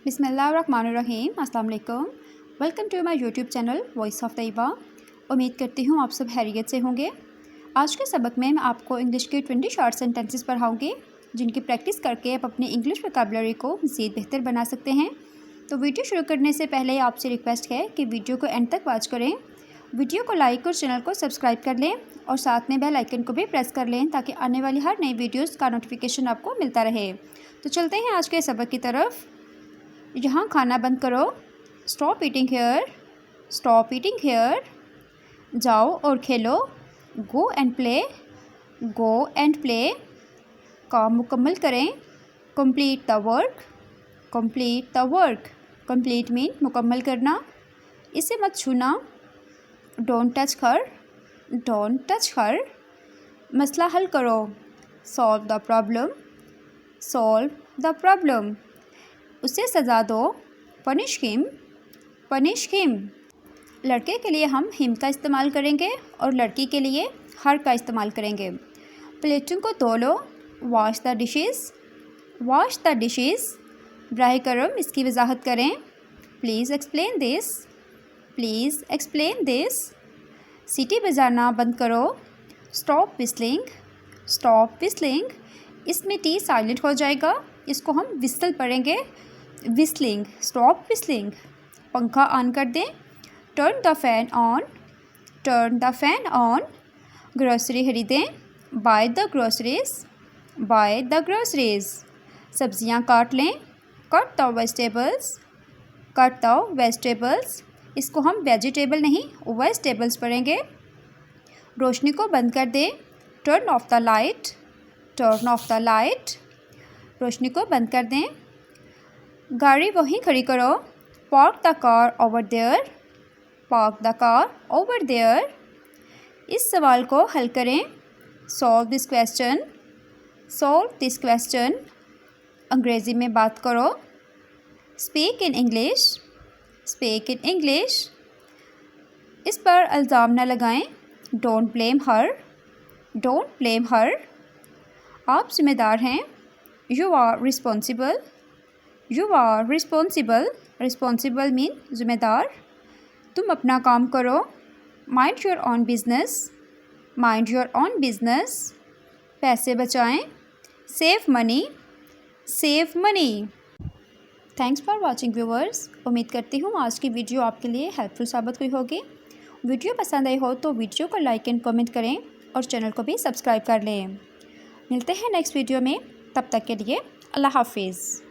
बिस्मिल्लाहिर्रहमानिर्रहीम। अस्सलाम वालेकुम। Welcome to my YouTube channel voice of Taiba. उम्मीद करती हूँ आप सब खैरियत से होंगे। आज के सबक में मैं आपको इंग्लिश के 20 शॉर्ट सेंटेंसेस पढ़ाऊँगी जिनकी प्रैक्टिस करके आप अपनी इंग्लिश वोकैबुलरी को मज़ीद बेहतर बना सकते हैं। तो वीडियो शुरू करने से पहले आपसे रिक्वेस्ट है कि वीडियो को एंड तक वॉच करें, वीडियो को लाइक और चैनल को सब्सक्राइब कर लें और साथ में बेल आइकन को भी प्रेस कर लें ताकि आने वाली हर नई वीडियोज़ का नोटिफिकेशन आपको मिलता रहे। तो चलते हैं आज के सबक की तरफ। यहाँ खाना बंद करो, stop eating here, stop eating here. जाओ और खेलो, go and play, go and play. काम मुकम्मल करें, complete the work, complete the work. Complete mean मुकम्मल करना। इसे मत छूना, don't touch her, don't touch her. मसला हल करो, solve the problem, solve the problem. उसे सज़ा दो, पनिश हिम, पनिश हिम। लड़के के लिए हम हिम का इस्तेमाल करेंगे और लड़की के लिए हर का इस्तेमाल करेंगे। प्लेटों को धो लो, wash the dishes, wash the dishes. बराह करम इसकी वजाहत करें, please explain this, please explain this. सीटी बजाना बंद करो, स्टॉप विस्लिंग, स्टॉप विस्लिंग। इसमें टी साइलेंट हो जाएगा, इसको हम विस्ल पढ़ेंगे, विस्लिंग, स्टॉप विस्लिंग। पंखा ऑन कर दें, turn the fan on, turn the fan on. Grocery खरीदें, buy the groceries, buy the groceries. सब्जियां काट लें, cut the vegetables, cut the vegetables. इसको हम वेजिटेबल नहीं वेजिटेबल्स पढ़ेंगे। रोशनी को बंद कर दें, turn off the light, turn off the light. रोशनी को बंद कर दें। गाड़ी वहीं खड़ी करो, park the car over there, park the car over there. इस सवाल को हल करें, solve this question, solve this question. अंग्रेज़ी में बात करो, speak in English, speak in English. इस पर इल्ज़ाम न लगाएं, don't blame her, don't blame her. आप जिम्मेदार हैं, you are responsible, you are responsible. Responsible mean जिम्मेदार। तुम अपना काम करो, mind your own business, mind your own business. पैसे बचाएं, save money, save money. Thanks for watching viewers. उम्मीद करती हूँ आज की वीडियो आपके लिए हेल्पफुल साबित हुई होगी। वीडियो पसंद आई हो तो वीडियो को लाइक एंड कमेंट करें और चैनल को भी सब्सक्राइब कर लें। मिलते हैं नेक्स्ट वीडियो में, तब तक के लिए अल्लाह हाफिज़।